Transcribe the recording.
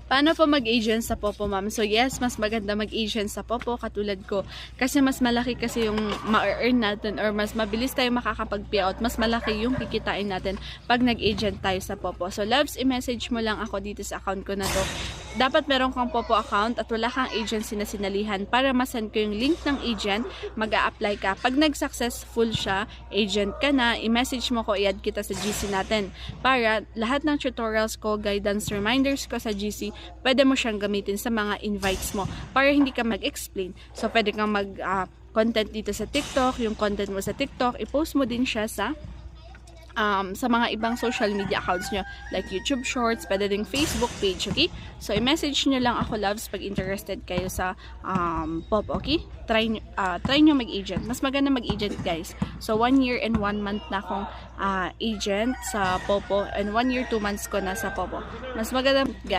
Paano po mag-agent sa Popo, ma'am? So yes, mas maganda mag-agent sa Popo katulad ko. Kasi mas malaki kasi yung ma-earn natin or mas mabilis tayo makakapag-payout. Mas malaki yung kikitain natin pag nag-agent tayo sa Popo. So loves, i-message mo lang ako dito sa account ko na to. Dapat meron kang Popo account at wala kang agency na sinalihan para masend ko yung link ng agent, mag-a-apply ka. Pag nag-successful siya, agent ka na, i-message mo ko, i-add kita sa GC natin. Para lahat ng tutorials ko, guidance, reminders ko sa GC, pwede mo siyang gamitin sa mga invites mo para hindi ka mag-explain. So, pwede kang mag-content dito sa TikTok, yung content mo sa TikTok, i-post mo din siya sa mga ibang social media accounts nyo like YouTube Shorts, pwede ding Facebook page, okay? So, i-message nyo lang ako, loves, pag interested kayo sa Pop, okay? Try nyo mag-agent. Mas maganda mag-agent, guys. So, 1 year and 1 month na akong agent sa Popo and 1 year, 2 months ko na sa Popo. Mas maganda, guys.